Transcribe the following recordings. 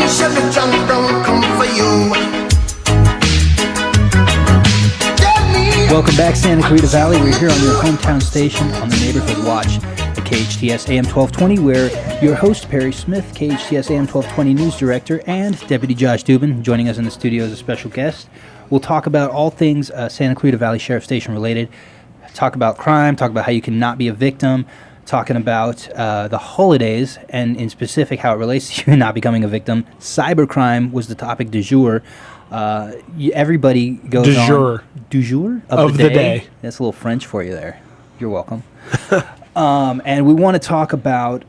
Chevy John Brown come for you. Welcome back, Santa Clarita Valley. We're here on your hometown station on the Neighborhood Watch at KHTS AM 1220, where your host, Perry Smith, KHTS AM 1220 News Director, and Deputy Josh Dubin, joining us in the studio as a special guest. We'll talk about all things Santa Clarita Valley Sheriff Station related, talk about crime, talk about how you can not be a victim, talking about the holidays, and in specific how it relates to you not becoming a victim. Cybercrime was the topic du jour. Everybody goes du jour. on. Du jour? Of the day. That's a little French for you there. You're welcome. And we want to talk about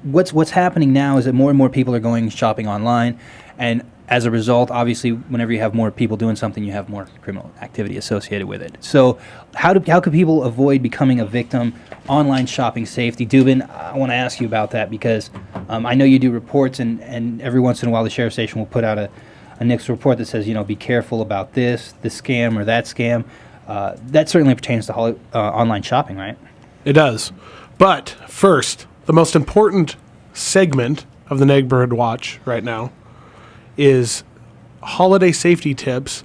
what's happening now is that more and more people are going shopping online. And as a result, obviously, whenever you have more people doing something, you have more criminal activity associated with it. So how can people avoid becoming a victim? Online shopping safety. Dubin, I want to ask you about that because I know you do reports, and every once in a while the sheriff's station will put out a next report that says, be careful about this scam or that scam. That certainly pertains to online shopping, right? It does. But first, the most important segment of the Neighborhood Watch right now is holiday safety tips,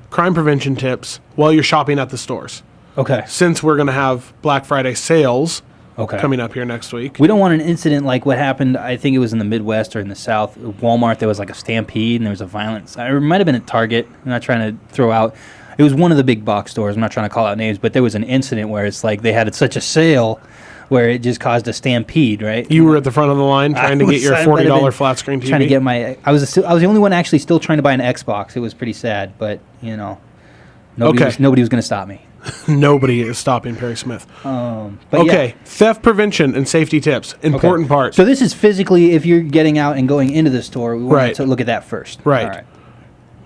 crime prevention tips while you're shopping at the stores. Okay. Since we're going to have Black Friday sales Okay. coming up here next week. We don't want an incident like what happened, I think it was in the Midwest or in the South. Walmart, there was like a stampede and there was a violence. It might have been at Target. I'm not trying to throw out. It was one of the big box stores. I'm not trying to call out names, but there was an incident where it's like they had such a sale where it just caused a stampede, right? You were at the front of the line trying to get your $40 flat screen TV. Trying to get my. I was the only one actually still trying to buy an Xbox. It was pretty sad, but nobody was going to stop me. Nobody is stopping Perry Smith. But theft prevention and safety tips. Important part. So this is physically, if you're getting out and going into the store, we want to look at that first. Right. All right.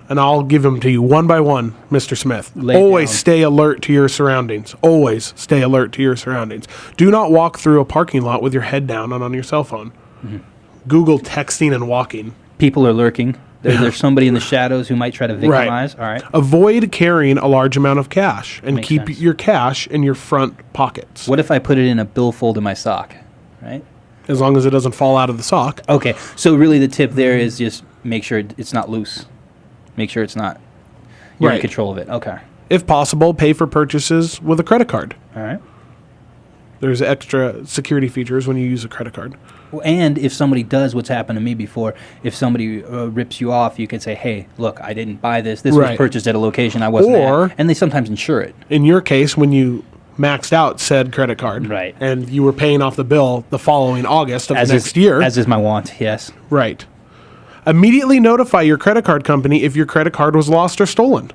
And I'll give them to you one by one, Mr. Smith. Always stay alert to your surroundings. Always stay alert to your surroundings. Do not walk through a parking lot with your head down and on your cell phone. Mm-hmm. Google texting and walking. People are lurking. There's somebody in the shadows who might try to victimize. Right. All right. Avoid carrying a large amount of cash and Makes keep sense. your cash in your front pockets. What if I put it in a billfold in my sock? Right. As long as it doesn't fall out of the sock. Okay. So really, the tip there is just make sure it's not loose. Make sure it's not. You're in control of it. Okay. If possible, pay for purchases with a credit card. All right. There's extra security features when you use a credit card. And if somebody does what's happened to me before, if somebody rips you off, you can say, hey, look, I didn't buy this. This was purchased at a location I wasn't at. And they sometimes insure it. In your case, when you maxed out said credit card. Right. And you were paying off the bill the following August of the next year. As is my want, yes. Right. Immediately notify your credit card company if your credit card was lost or stolen.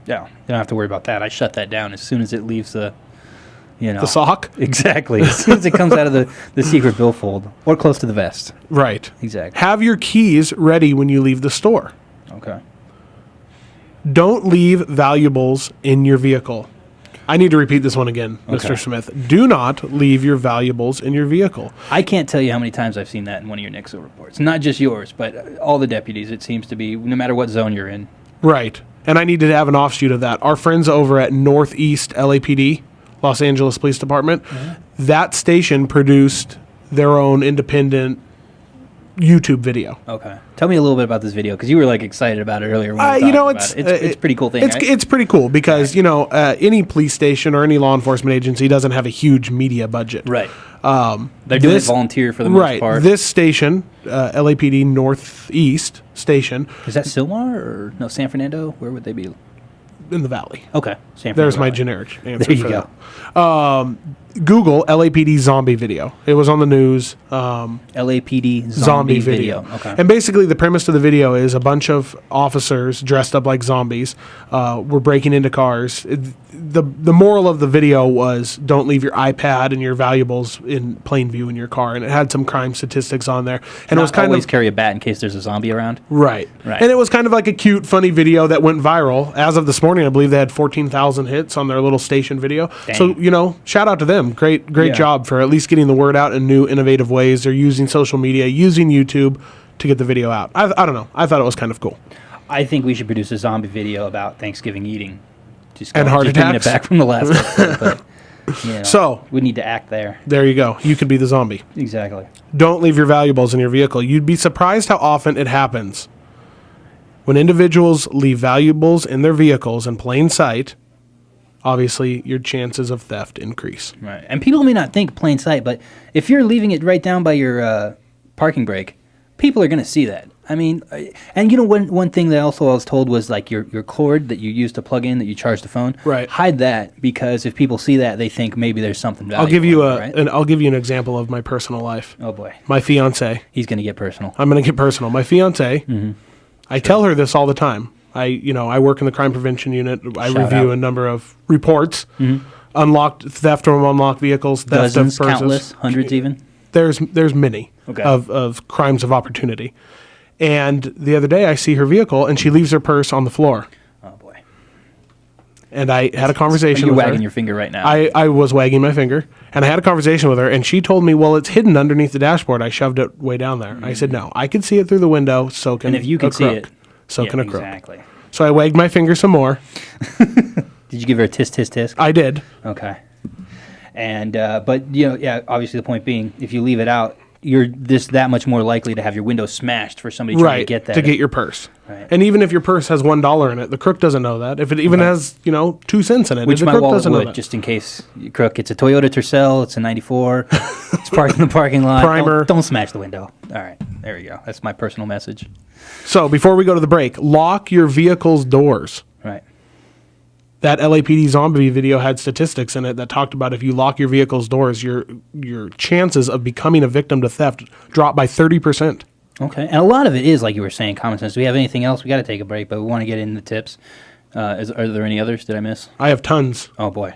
Yeah, you don't have to worry about that. I shut that down as soon as it leaves the sock? Exactly. As soon as it comes out of the secret billfold or close to the vest. Right. Exactly. Have your keys ready when you leave the store. Okay. Don't leave valuables in your vehicle. I need to repeat this one again, Mr. Smith. Do not leave your valuables in your vehicle. I can't tell you how many times I've seen that in one of your NICSO reports. Not just yours, but all the deputies, it seems to be, no matter what zone you're in. Right. And I need to have an offshoot of that. Our friends over at Northeast LAPD, Los Angeles Police Department, that station produced their own independent YouTube video. Okay. Tell me a little bit about this video, because you were excited about it earlier. When we were talking about it. It's a pretty cool thing, right? It's pretty cool because, any police station or any law enforcement agency doesn't have a huge media budget. Right. They're doing it volunteer for the most part. Right. This station, LAPD Northeast Station. Is that Sylmar or no, San Fernando? Where would they be? In the valley. Okay. San Fernando There's my Valley. generic answer. There you go. That. Google LAPD zombie video. It was on the news. LAPD zombie video. Okay. And basically the premise of the video is a bunch of officers dressed up like zombies were breaking into cars. The moral of the video was don't leave your iPad and your valuables in plain view in your car. And it had some crime statistics on there. And it was kind always of carry a bat in case there's a zombie around. Right. And it was kind of like a cute, funny video that went viral. As of this morning, I believe they had 14,000 hits on their little station video. Dang. So, shout out to them. Great job for at least getting the word out in new, innovative ways. They're using social media, using YouTube to get the video out. I don't know. I thought it was kind of cool. I think we should produce a zombie video about Thanksgiving eating. And heart attacks. Bringing it back from the last episode. You know, So we need to act there. there you go. You could be the zombie. Exactly. Don't leave your valuables in your vehicle. You'd be surprised how often it happens. When individuals leave valuables in their vehicles in plain sight, obviously your chances of theft increase. Right. And people may not think plain sight, but if you're leaving it right down by your parking brake, people are going to see that. I mean, and you know, one thing that also I was told was like your cord that you use to plug in, that you charge the phone. Right. Hide that, because if people see that, they think maybe there's something valuable. I'll give you an example of my personal life. Oh boy. My fiance. He's going to get personal. I'm going to get personal. My fiance. Mm-hmm. I tell her this all the time. I work in the crime prevention unit. I Shout review out. a number of reports, unlocked theft from unlocked vehicles, theft Dozens, of purses. countless, hundreds even. There's many of crimes of opportunity. And the other day I see her vehicle and she leaves her purse on the floor. Oh boy. And I had a conversation You're with her. wagging your finger right now. I was wagging my finger, and I had a conversation with her, and she told me, well, it's hidden underneath the dashboard. I shoved it way down there. I said, no, I can see it through the window, so can and if you can a see crook. it, So can a crook. Exactly. So I wagged my finger some more. Did you give her a tisk tisk tisk? I did. Okay. And but you know, yeah, obviously the point being, if you leave it out, you're just that much more likely to have your window smashed for somebody trying to get that. To get your purse. Right. And even if your purse has $1 in it, the crook doesn't know that. If it even has, 2 cents in it, Which the my crook wallet doesn't know would, that. just in case you crook. It's a Toyota Tercel. It's a 94. It's parked in the parking lot. Primer. Don't smash the window. All right. There we go. That's my personal message. So before we go to the break, lock your vehicle's doors. Right. That LAPD zombie video had statistics in it that talked about if you lock your vehicle's doors, your chances of becoming a victim to theft drop by 30%. Okay. And a lot of it is, like you were saying, common sense. Do we have anything else? We got to take a break, but we want to get into the tips. Are there any others? Did I miss? I have tons, Oh, boy.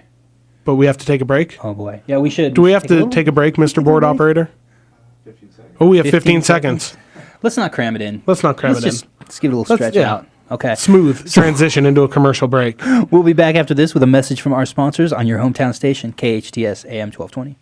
but we have to take a break. Oh, boy. Yeah, we should. Do we have to take a break, Mr. Board Operator? 15 seconds. Oh, we have 15 seconds. Let's not cram it in. Let's not cram it in. Let's give it a little stretch yeah. out. Okay. Smooth transition into a commercial break. We'll be back after this with a message from our sponsors on your hometown station, KHTS AM 1220.